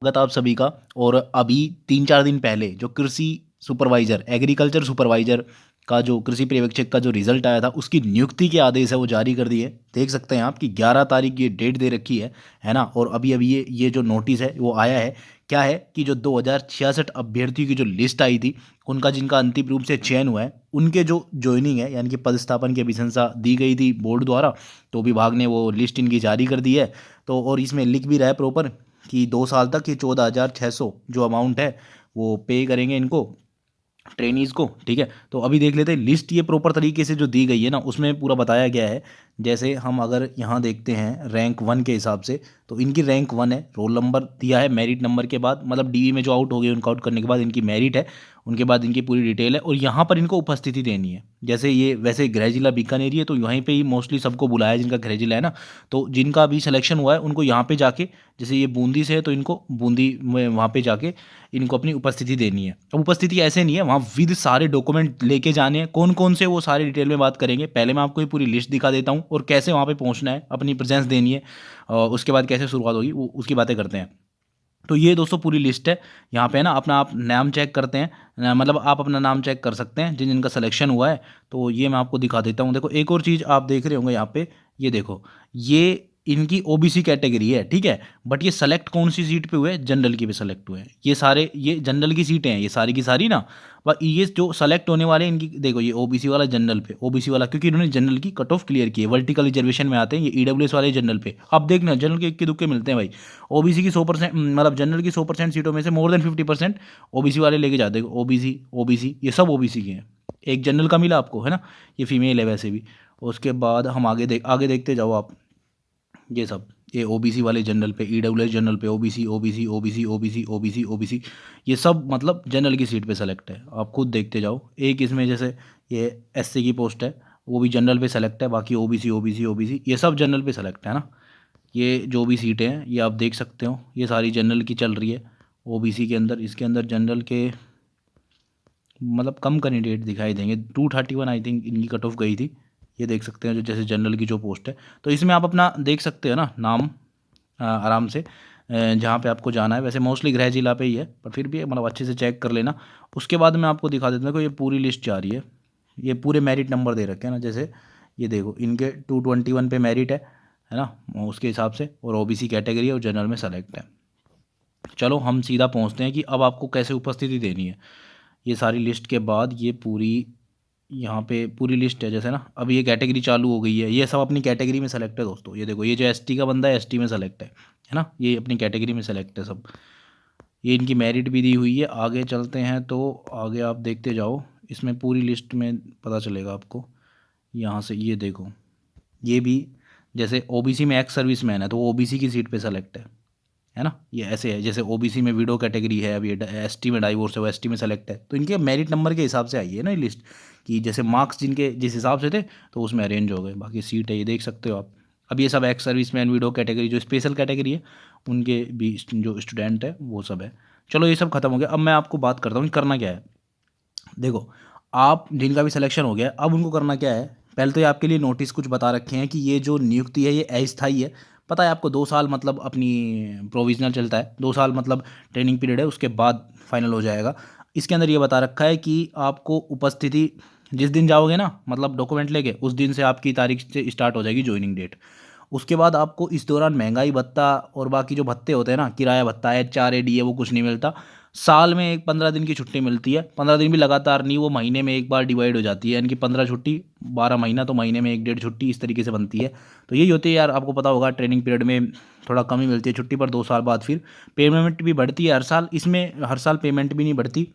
स्वागत आप सभी का। और अभी 3-4 दिन पहले जो कृषि सुपरवाइज़र, एग्रीकल्चर सुपरवाइज़र का जो कृषि पर्यवेक्षक का जो रिज़ल्ट आया था, उसकी नियुक्ति के आदेश है वो जारी कर दिए। देख सकते हैं आप कि 11 तारीख ये डेट दे रखी है ना? और अभी-अभी ये जो नोटिस है वो आया है। क्या है कि जो 2066 अभ्यर्थियों की जो लिस्ट आई थी, उनका जिनका अंतिम रूप से चयन हुआ है, उनके जो जॉइनिंग है यानी कि पदस्थापन की अभिशंसा दी गई थी बोर्ड द्वारा, तो विभाग ने वो लिस्ट इनकी जारी कर दी है। तो और इसमें लिख भी रहा है प्रॉपर कि 2 साल तक ये 14,600 जो अमाउंट है वो पे करेंगे इनको, ट्रेनीज़ को, ठीक है। तो अभी देख लेते हैं लिस्ट ये प्रॉपर तरीके से जो दी गई है ना, उसमें पूरा बताया गया है। जैसे हम अगर यहाँ देखते हैं रैंक 1 के हिसाब से, तो इनकी रैंक 1 है, रोल नंबर दिया है मेरिट नंबर के बाद, मतलब डीवी में जो आउट हो गए उनको आउट करने के बाद इनकी मेरिट है, उनके बाद इनकी पूरी डिटेल है और यहाँ पर इनको उपस्थिति देनी है। जैसे ये वैसे गृह जिला बीकानेर है, तो यहीं पे ही मोस्टली सबको बुलाया जिनका गृह जिला है ना, तो जिनका अभी सिलेक्शन हुआ है उनको यहाँ पे जाके, जैसे ये बूंदी से है तो इनको बूंदी में वहाँ पे जाके इनको अपनी उपस्थिति देनी है। अब उपस्थिति ऐसे नहीं है, वहाँ विद सारे डॉक्यूमेंट लेके जाने हैं। कौन कौन से वो सारे डिटेल में बात करेंगे। पहले मैं आपको ये पूरी लिस्ट दिखा देता हूँ और कैसे वहाँ पे पहुँचना है, अपनी प्रेजेंस देनी है, और उसके बाद कैसे शुरुआत होगी वो उसकी बातें करते हैं। तो ये दोस्तों पूरी लिस्ट है। यहाँ पे ना अपना आप नाम चेक करते हैं, मतलब आप अपना नाम चेक कर सकते हैं जिन जिनका सिलेक्शन हुआ है। तो ये मैं आपको दिखा देता हूँ। देखो एक और चीज़ आप देख रहे होंगे यहाँ पे, ये देखो, ये इनकी ओबीसी कैटेगरी है, ठीक है। बट ये सेलेक्ट कौन सी सीट पे हुए, जनरल की पे सेलेक्ट हुए हैं ये सारे, ये जनरल की सीटें हैं ये सारी की सारी ना। पर ये जो सेलेक्ट होने वाले हैं इनकी देखो, ये ओबीसी वाला जनरल पे, ओबीसी वाला क्योंकि इन्होंने जनरल की कट ऑफ क्लियर की है, वर्टिकल रिजर्वेशन में आते हैं। ये ईडब्ल्यूएस वाले जनरल पे अब देखना, जनरल के इक्के दुक्के मिलते हैं भाई। ओबीसी की 100%, मतलब जनरल की 100% सीटों में से मोर देन 50% ओबीसी वाले लेके जाते हैं। ओबीसी ओबीसी ये सब ओबीसी के हैं। एक जनरल का मिला आपको, है ना, ये फीमेल है वैसे भी। उसके बाद हम आगे देखते जाओ आप। ये सब ये ओबीसी वाले जनरल पे, ईडब्ल्यूएस जनरल पे, OBC OBC OBC OBC OBC OBC, ये सब मतलब जनरल की सीट पे सेलेक्ट है। आप खुद देखते जाओ। एक इसमें जैसे ये एससी की पोस्ट है, वो भी जनरल पे सेलेक्ट है। बाकी ओबीसी ओबीसी ओबीसी ये सब जनरल पे सेलेक्ट है ना। ये जो भी सीटें हैं ये आप देख सकते हो, ये सारी जनरल की चल रही है। ओबीसी के अंदर, इसके अंदर जनरल के मतलब कम कैंडिडेट दिखाई देंगे। 231 आई थिंक इनकी कट ऑफ गई थी। ये देख सकते हैं जो जैसे जनरल की जो पोस्ट है, तो इसमें आप अपना देख सकते हो ना नाम, आराम से जहाँ पे आपको जाना है। वैसे मोस्टली गृह जिला पे ही है, पर फिर भी मतलब अच्छे से चेक कर लेना। उसके बाद मैं आपको दिखा देता हूँ कि ये पूरी लिस्ट जा रही है। ये पूरे मेरिट नंबर दे रखे हैं ना, जैसे ये देखो इनके 221 पे मेरिट है ना, उसके हिसाब से, और ओबीसी कैटेगरी है और जनरल में सेलेक्ट है। चलो हम सीधा पहुँचते हैं कि अब आपको कैसे उपस्थिति देनी है। ये सारी लिस्ट के बाद ये पूरी, यहाँ पे पूरी लिस्ट है जैसे ना। अब ये कैटेगरी चालू हो गई है, ये सब अपनी कैटेगरी में सेलेक्ट है दोस्तों। ये देखो, ये जो एसटी का बंदा है एसटी में सेलेक्ट है ना, ये अपनी कैटेगरी में सेलेक्ट है सब। ये इनकी मेरिट भी दी हुई है। आगे चलते हैं तो आगे आप देखते जाओ, इसमें पूरी लिस्ट में पता चलेगा आपको। यहाँ से ये देखो, ये भी जैसे ओबीसी में एक्स सर्विसमैन है तो वो ओबीसी की सीट पे सेलेक्ट है ना। ये ऐसे है, जैसे ओबीसी में विडो कैटेगरी है, अभी एसटी में डाइवोर्स है, वो एसटी में सेलेक्ट है। तो इनके मेरिट नंबर के हिसाब से आई है ना ये लिस्ट, कि जैसे मार्क्स जिनके जिस हिसाब से थे तो उसमें अरेंज हो गए। बाकी सीट है ये देख सकते हो आप। अब ये सब एक्स सर्विसमैन, विडो कैटेगरी जो स्पेशल कैटेगरी है, उनके भी जो स्टूडेंट है वो सब है। चलो ये सब खत्म हो गया। अब मैं आपको बात करता हूँ कि करना क्या है। देखो, आप जिनका भी सिलेक्शन हो गया, अब उनको करना क्या है। पहले तो ये आपके लिए नोटिस कुछ बता रखे हैं कि ये जो नियुक्ति है ये अस्थायी है। पता है आपको, 2 साल मतलब अपनी प्रोविजनल चलता है, 2 साल मतलब ट्रेनिंग पीरियड है, उसके बाद फाइनल हो जाएगा। इसके अंदर ये बता रखा है कि आपको उपस्थिति जिस दिन जाओगे ना, मतलब डॉक्यूमेंट लेके, उस दिन से आपकी तारीख से स्टार्ट हो जाएगी ज्वाइनिंग डेट। उसके बाद आपको इस दौरान महंगाई भत्ता और बाकी जो भत्ते होते हैं ना, किराया भत्ता है, 4 AD है, वो कुछ नहीं मिलता। साल में एक 15 दिन की छुट्टी मिलती है। 15 दिन भी लगातार नहीं, वो महीने में एक बार डिवाइड हो जाती है, यानी कि 15 छुट्टी, 12 महीना, तो महीने में 1 डेढ़ छुट्टी इस तरीके से बनती है। तो यही होती है यार, आपको पता होगा ट्रेनिंग पीरियड में थोड़ा कम ही मिलती है छुट्टी, पर 2 साल बाद फिर पेमेंट भी बढ़ती है हर साल। इसमें हर साल पेमेंट भी नहीं बढ़ती,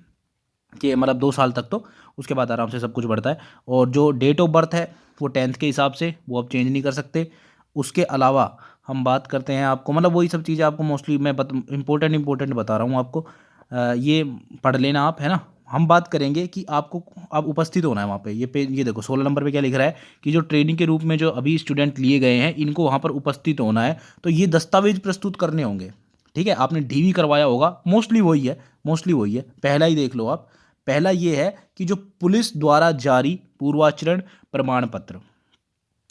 कि मतलब 2 साल तक, तो उसके बाद आराम से सब कुछ बढ़ता है। और जो डेट ऑफ बर्थ है वो 10th के हिसाब से, वो आप चेंज नहीं कर सकते। उसके अलावा हम बात करते हैं आपको, मतलब वही सब चीज़ें आपको मोस्टली मैं इंपॉर्टेंट बता रहा हूँ आपको। ये पढ़ लेना आप, है ना। हम बात करेंगे कि आपको अब उपस्थित होना है वहाँ पे। ये देखो 16 नंबर पे क्या लिख रहा है कि जो ट्रेनिंग के रूप में जो अभी स्टूडेंट लिए गए हैं, इनको वहाँ पर उपस्थित होना है। तो ये दस्तावेज प्रस्तुत करने होंगे, ठीक है। आपने डीवी करवाया होगा, मोस्टली वही है। पहला ही देख लो आप। पहला ये है कि जो पुलिस द्वारा जारी पूर्वाचरण प्रमाण पत्र,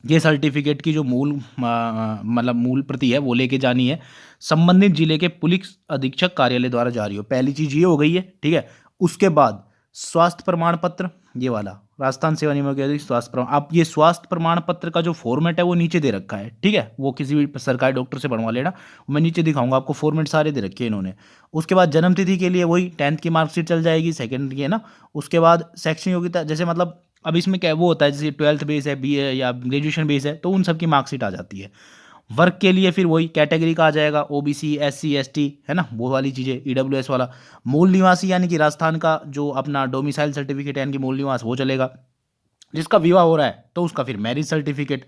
ये सर्टिफिकेट की जो मूल मतलब मूल प्रति है वो लेके जानी है, संबंधित जिले के पुलिस अधीक्षक कार्यालय द्वारा जारी हो। पहली चीज ये हो गई है, ठीक है। उसके बाद स्वास्थ्य प्रमाण पत्र, ये वाला राजस्थान सेवा नियमों के अधिक स्वास्थ्य प्रमाण, आप ये स्वास्थ्य प्रमाण पत्र का जो फॉर्मेट है वो नीचे दे रखा है, ठीक है। वो किसी भी सरकारी डॉक्टर से बनवा लेना, मैं नीचे दिखाऊंगा आपको, फॉर्मेट सारे दे रखे हैं इन्होंने। उसके बाद जन्म तिथि के लिए वही 10th की मार्कशीट चल जाएगी, सेकंड की है ना। उसके बाद शैक्षणिक योग्यता, जैसे मतलब अब इसमें क्या वो होता है, जैसे 12th बेस है, बी ए या ग्रेजुएशन बेस है, तो उन सब की मार्कशीट आ जाती है। वर्क के लिए फिर वही कैटेगरी का आ जाएगा, ओबीसी, एससी, एसटी, है ना, वो वाली चीज़ें, ईडब्ल्यूएस वाला। मूल निवासी यानी कि राजस्थान का जो अपना डोमिसाइल सर्टिफिकेट है यानी कि मूल निवास, वो चलेगा। जिसका विवाह हो रहा है तो उसका फिर मैरिज सर्टिफिकेट।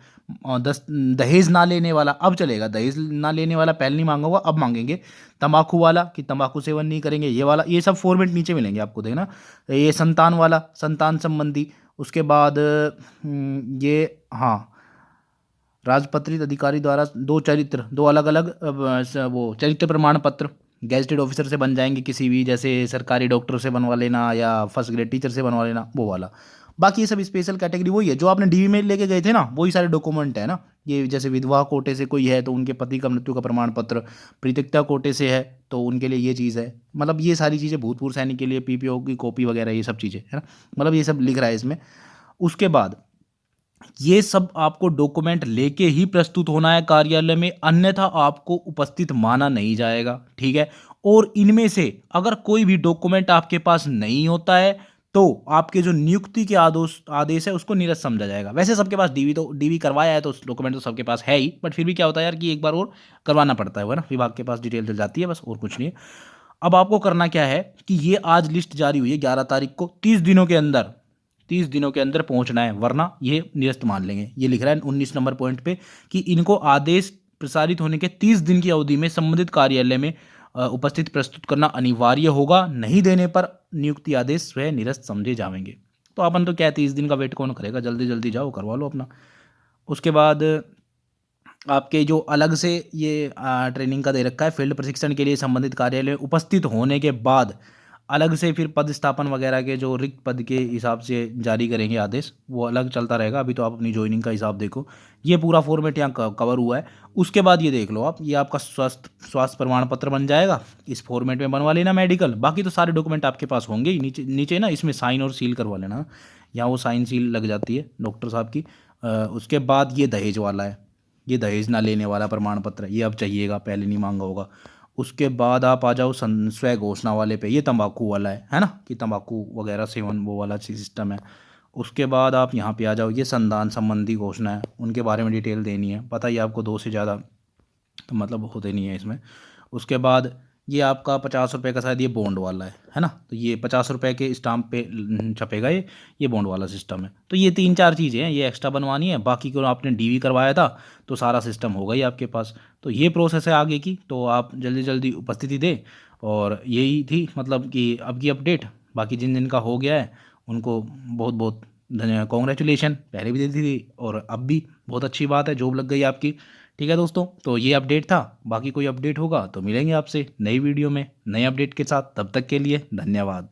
दहेज ना लेने वाला अब चलेगा, दहेज ना लेने वाला पहले नहीं मांगा हुआ, अब मांगेंगे। तंबाकू वाला कि तंबाकू सेवन नहीं करेंगे, ये वाला, ये सब फॉर्मेट नीचे मिलेंगे आपको, देखना। ये संतान वाला, संतान संबंधी। उसके बाद ये, हाँ, राजपत्रित अधिकारी द्वारा दो अलग अलग वो चरित्र प्रमाण पत्र गेजेटेड ऑफिसर से बन जाएंगे, किसी भी जैसे सरकारी डॉक्टर से बनवा लेना या फर्स्ट ग्रेड टीचर से बनवा लेना, वो वाला। बाकी ये सब स्पेशल कैटेगरी वही है जो आपने डीवी में लेके गए थे ना, वही सारे डॉक्यूमेंट है ना। ये जैसे विधवा कोटे से कोई है तो उनके पति का मृत्यु का प्रमाण पत्र, पृथकता कोटे से है तो उनके लिए ये चीज़ है, मतलब ये सारी चीज़ें, भूतपूर्व सैनिक के लिए पीपीओ की कॉपी वगैरह, ये सब चीज़ें है ना, मतलब ये सब लिख रहा है इसमें। उसके बाद ये सब आपको डॉक्यूमेंट लेके ही प्रस्तुत होना है कार्यालय में, अन्यथा आपको उपस्थित माना नहीं जाएगा, ठीक है। और इनमें से अगर कोई भी डॉक्यूमेंट आपके पास नहीं होता है तो आपके जो नियुक्ति के आदेश है उसको निरस्त समझा जाएगा। वैसे सबके पास डीवी, तो डीवी करवाया है तो डॉक्यूमेंट तो सबके पास है ही, बट फिर भी क्या होता है यार कि एक बार और करवाना पड़ता है, वो ना, विभाग के पास डिटेल चल जाती है, बस और कुछ नहीं है। अब आपको करना क्या है कि ये आज लिस्ट जारी हुई है 11 तारीख को, 30 दिनों के अंदर, 30 दिनों के अंदर पहुंचना है, वरना ये निरस्त मान लेंगे। ये लिख रहा है 19 नंबर पॉइंट पे कि इनको आदेश प्रसारित होने के 30 दिन की अवधि में संबंधित कार्यालय में उपस्थित प्रस्तुत करना अनिवार्य होगा, नहीं देने पर नियुक्ति आदेश स्वयं निरस्त समझे जाएंगे। तो अपन तो क्या है, 30 दिन का वेट कौन करेगा, जल्दी जल्दी जाओ करवा लो अपना। उसके बाद आपके जो अलग से ये ट्रेनिंग का दे रखा है, फील्ड प्रशिक्षण के लिए संबंधित कार्यालय में उपस्थित होने के बाद अलग से फिर पद स्थापन वगैरह के जो रिक्त पद के हिसाब से जारी करेंगे आदेश, वो अलग चलता रहेगा। अभी तो आप अपनी ज्वाइनिंग का हिसाब देखो, ये पूरा फॉर्मेट यहाँ कवर हुआ है। उसके बाद ये देख लो आप, ये आपका स्वास्थ्य प्रमाण पत्र बन जाएगा, इस फॉर्मेट में बनवा लेना मेडिकल, बाकी तो सारे डॉक्यूमेंट आपके पास होंगे ही। नीचे नीचे ना इसमें साइन और सील करवा लेना, यहाँ वो साइन सील लग जाती है डॉक्टर साहब की। उसके बाद ये दहेज वाला है, ये दहेज ना लेने वाला प्रमाण पत्र, ये अब चाहिएगा, पहले नहीं मांगा होगा। उसके बाद आप आ जाओ स्वय घोषणा वाले पे, ये तंबाकू वाला है ना, कि तंबाकू वगैरह सेवन, वो वाला सिस्टम है। उसके बाद आप यहाँ पे आ जाओ, ये संतान संबंधी घोषणा है, उनके बारे में डिटेल देनी है, पता ही आपको 2 से ज़्यादा तो मतलब होते नहीं है इसमें। उसके बाद ये आपका 50 रुपये का शायद ये बॉन्ड वाला है ना, तो ये 50 रुपये के स्टाम्प पे छपेगा, ये बॉन्ड वाला सिस्टम है। तो ये 3-4 चीज़ें हैं, ये एक्स्ट्रा बनवानी है, बाकी को आपने डीवी करवाया था तो सारा सिस्टम होगा ही आपके पास। तो ये प्रोसेस है आगे की, तो आप जल्दी जल्दी उपस्थिति दें। और यही थी मतलब कि अब की अपडेट। बाकी जिन जिन का हो गया है उनको बहुत बहुत धन्यवाद, कॉन्ग्रेचुलेशन, पहले भी दी थी और अब भी बहुत अच्छी बात है, जॉब लग गई आपकी। ठीक है दोस्तों, तो ये अपडेट था, बाकी कोई अपडेट होगा तो मिलेंगे आपसे नई वीडियो में नए अपडेट के साथ, तब तक के लिए धन्यवाद।